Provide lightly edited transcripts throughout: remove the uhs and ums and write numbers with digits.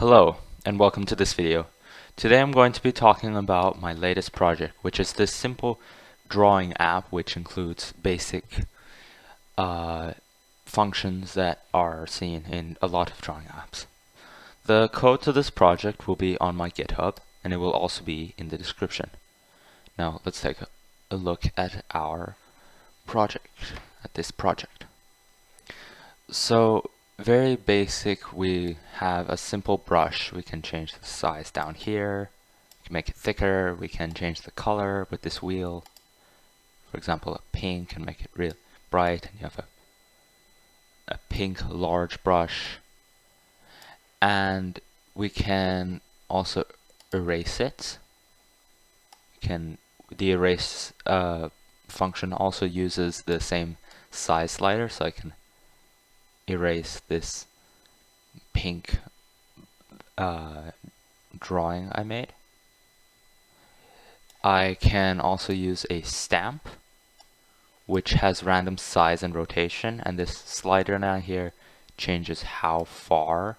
Hello, and welcome to this video. Today I'm going to be talking about my latest project, which is this simple drawing app which includes basic functions that are seen in a lot of drawing apps. The code to this project will be on my GitHub, and it will also be in the description. Now let's take a look at our project, at this project. So very basic, we have a simple brush. We can change the size down here, we can make it thicker, we can change the color with this wheel. For example, a pink and make it real bright, and you have a pink large brush. And we can also erase it. The erase function also uses the same size slider, so I can erase this pink drawing I made. I can also use a stamp which has random size and rotation, and this slider down here changes how far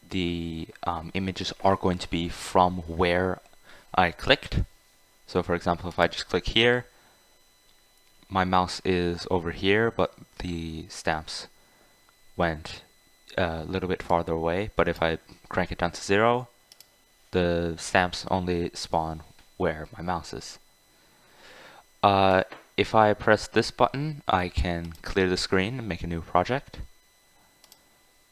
the images are going to be from where I clicked. So for example, if I just click here, my mouse is over here, but the stamps went a little bit farther away. But if I crank it down to 0, the stamps only spawn where my mouse is. If I press this button, I can clear the screen and make a new project.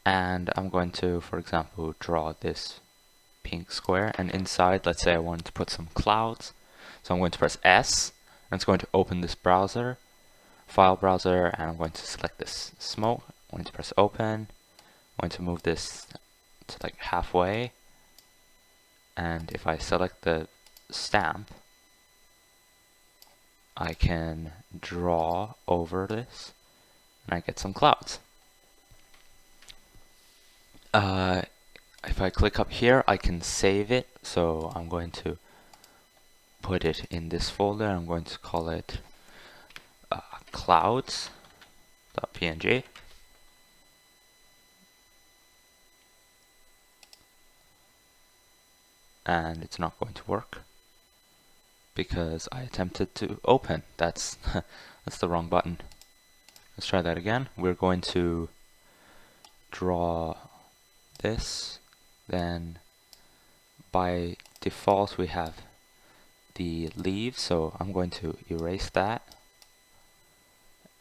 And I'm going to, for example, draw this pink square, and inside, let's say I wanted to put some clouds. So I'm going to press S, and it's going to open this browser, file browser, and I'm going to select this smoke. I'm going to press open. I'm going to move this to like halfway, and if I select the stamp, I can draw over this and I get some clouds. If I click up here, I can save it, so I'm going to put it in this folder. I'm going to call it clouds.png. And it's not going to work because I attempted to open. That's that's the wrong button. Let's try that again. We're going to draw this. Then by default we have the leaves, so I'm going to erase that,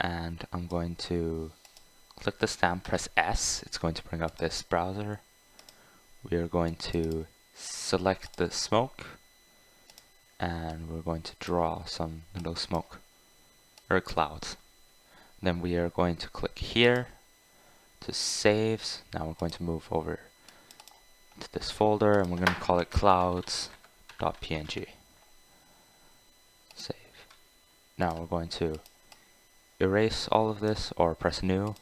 and I'm going to click the stamp, press S. It's going to bring up this browser. We are going to select the smoke, and we're going to draw some little smoke or clouds. Then we are going to click here to save. Now we're going to move over to this folder, and we're going to call it clouds.png. Save. Now we're going to erase all of this, or press new.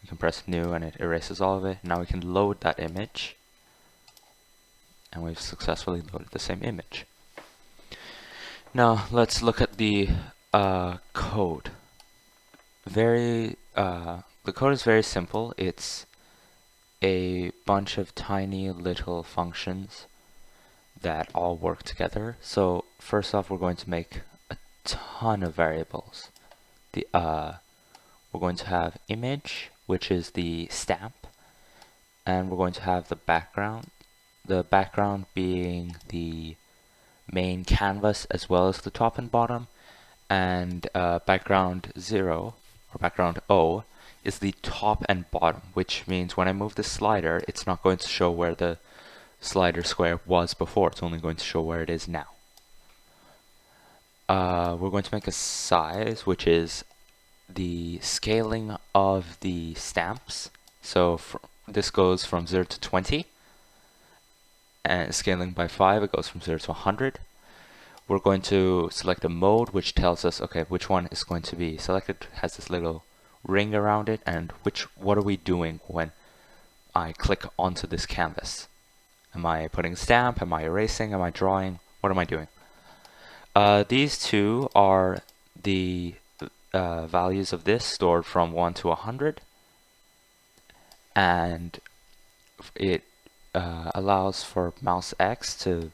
We can press new and it erases all of it. Now we can load that image, and we've successfully loaded the same image. Now let's look at the code. The code is very simple. It's a bunch of tiny little functions that all work together. So first off, we're going to make a ton of variables. We're going to have image, which is the stamp, and we're going to have the background being the main canvas as well as the top and bottom, and background 0 or background O is the top and bottom, which means when I move the slider, it's not going to show where the slider square was before. It's only going to show where it is now. We're going to make a size, which is the scaling of the stamps. So this goes from 0 to 20, and scaling by 5, it goes from 0 to 100. We're going to select a mode, which tells us, okay, which one is going to be selected. It has this little ring around it, and what are we doing when I click onto this canvas? Am I putting a stamp? Am I erasing? Am I drawing? What am I doing? These two are the values of this stored from 1 to 100, and allows for mouse X to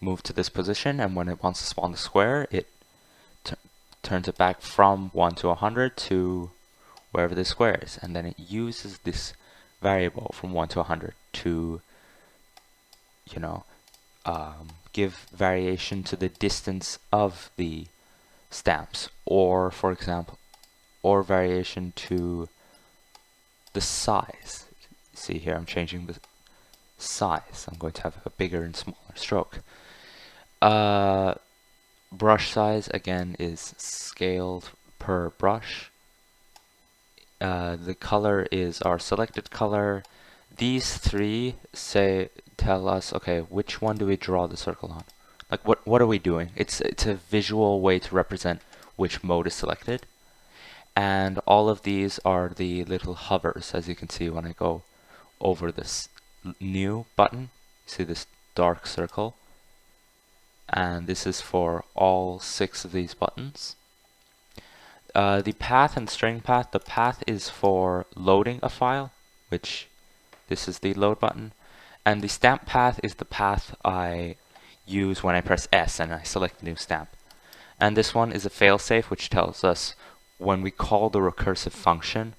move to this position, and when it wants to spawn the square, it turns it back from 1 to 100 to wherever the square is, and then it uses this variable from 1 to 100 to, you know, give variation to the distance of the stamps, or for example, or variation to the size. See here, I'm changing the size. I'm going to have a bigger and smaller stroke. Brush size again is scaled per brush. The color is our selected color. These three tell us, okay, which one do we draw the circle on? Like what are we doing? It's a visual way to represent which mode is selected. And all of these are the little hovers, as you can see when I go over this new button. You see this dark circle? And this is for all 6 of these buttons. The path and string path, the path is for loading a file, which this is the load button. And the stamp path is the path I use when I press S and I select the new stamp. And this one is a failsafe, which tells us when we call the recursive function,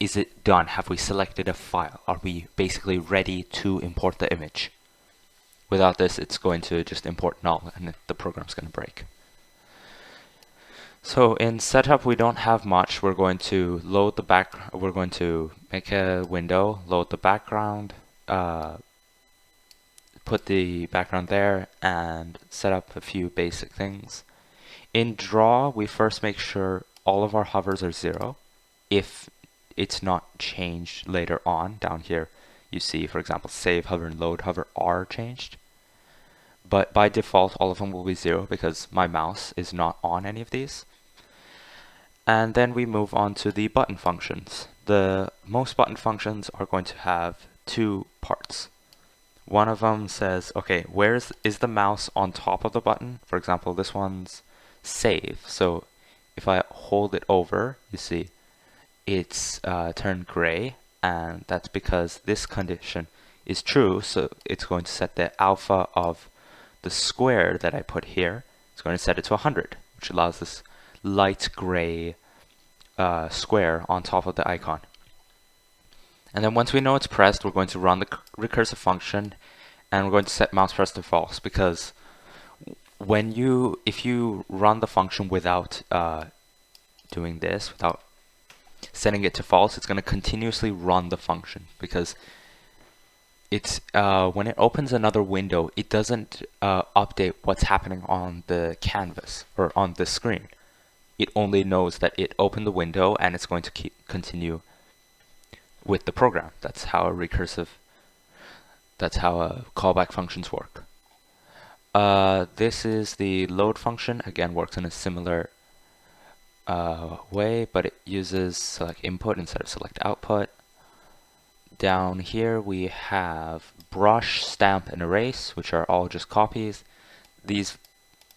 is it done? Have we selected a file? Are we basically ready to import the image? Without this, it's going to just import null and the program's going to break. So in setup, we don't have much. We're going to load the we're going to make a window, load the background, put the background there, and set up a few basic things. In draw, we first make sure all of our hovers are 0. If it's not changed later on, down here you see, for example, save hover and load hover are changed. But by default, all of them will be 0 because my mouse is not on any of these. And then we move on to the button functions. Most button functions are going to have 2 parts. One of them says, okay, where is the mouse on top of the button? For example, this one's save. So if I hold it over, you see it's turned gray, and that's because this condition is true. So it's going to set the alpha of the square that I put here. It's going to set it to 100, which allows this light gray square on top of the icon. And then once we know it's pressed, we're going to run the recursive function, and we're going to set mouse press to false, because if you run the function without doing this, without setting it to false, it's going to continuously run the function, because it's when it opens another window, it doesn't update what's happening on the canvas or on the screen. It only knows that it opened the window, and it's going to continue with the program. That's how callback functions work. This is the load function. Again, works in a similar way, but it uses select input instead of select output. Down here we have brush, stamp, and erase, which are all just copies. These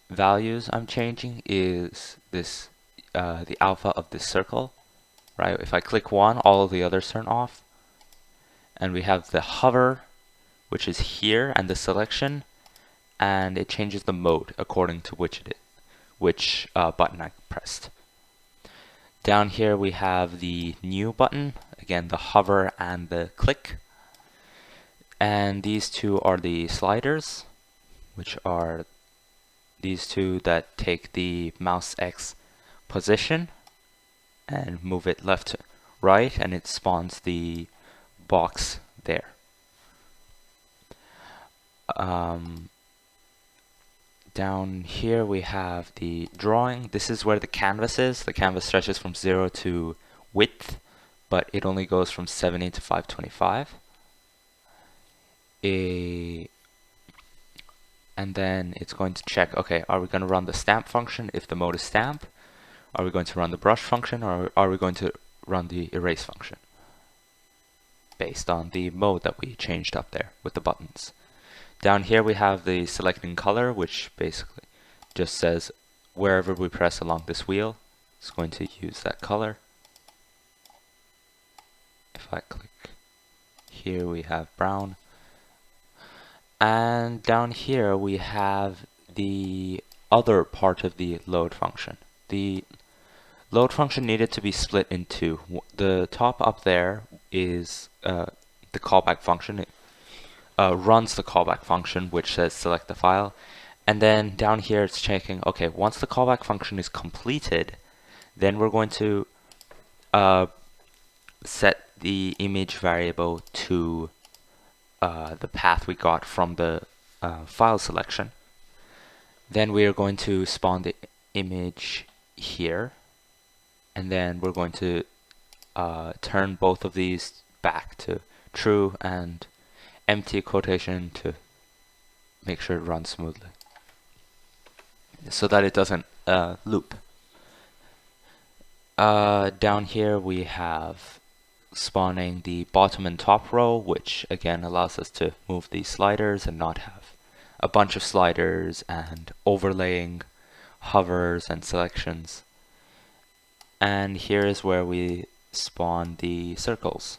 values I'm changing is this the alpha of this circle, right? If I click one, all of the others turn off. And we have the hover, which is here, and the selection, and it changes the mode according to which button I pressed. Down here we have the new button, again the hover and the click. And these two are the sliders, which are these two that take the mouse X position and move it left to right, and it spawns the box there. Down here we have the drawing. This is where the canvas is. The canvas stretches from 0 to width, but it only goes from 70 to 525. And then it's going to check, okay, are we going to run the stamp function if the mode is stamp? Are we going to run the brush function, or are we going to run the erase function? Based on the mode that we changed up there with the buttons. Down here we have the selecting color, which basically just says wherever we press along this wheel, it's going to use that color. If I click here, we have brown. And down here we have the other part of the load function. The load function needed to be split in two. The top up there is the callback function. It runs the callback function, which says select the file. And then down here it's checking, okay, once the callback function is completed, then we're going to set the image variable to the path we got from the file selection. Then we are going to spawn the image here, and then we're going to turn both of these back to true and empty quotation to make sure it runs smoothly, so that it doesn't loop. Down here we have spawning the bottom and top row, which again allows us to move these sliders and not have a bunch of sliders and overlaying hovers and selections. And here is where we spawn the circles.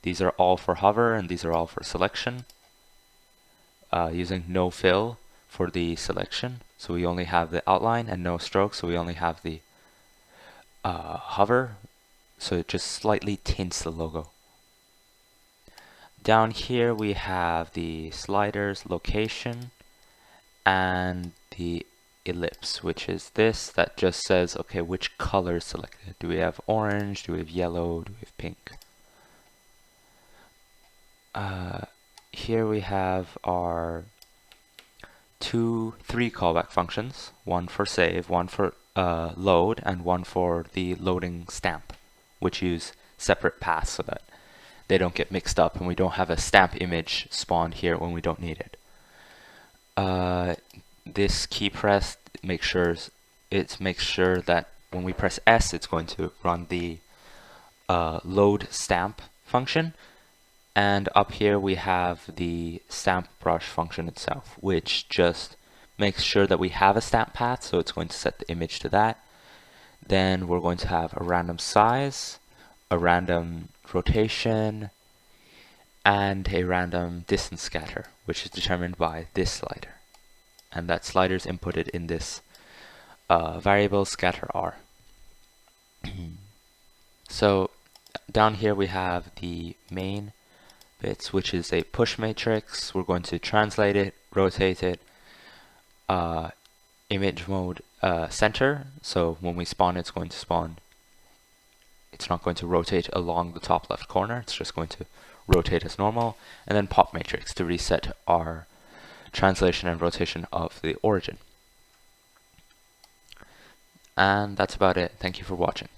These are all for hover and these are all for selection, using no fill for the selection, so we only have the outline, and no stroke, so we only have the hover, so it just slightly tints the logo. Down here we have the sliders, location, and the ellipse, which is this that just says, okay, which color is selected. Do we have orange? Do we have yellow? Do we have pink? Here we have our three callback functions, one for save, one for load, and one for the loading stamp, which use separate paths so that they don't get mixed up and we don't have a stamp image spawned here when we don't need it. This key press makes sure that when we press S, it's going to run the load stamp function. And up here we have the stamp brush function itself, which just makes sure that we have a stamp path, so it's going to set the image to that. Then we're going to have a random size, a random rotation, and a random distance scatter, which is determined by this slider. And that slider is inputted in this variable scatter r. So down here we have the main bits, which is a push matrix. We're going to translate it, rotate it, image mode center, so when we spawn it's going to spawn, it's not going to rotate along the top left corner, it's just going to rotate as normal, and then pop matrix to reset our translation and rotation of the origin. And that's about it. Thank you for watching.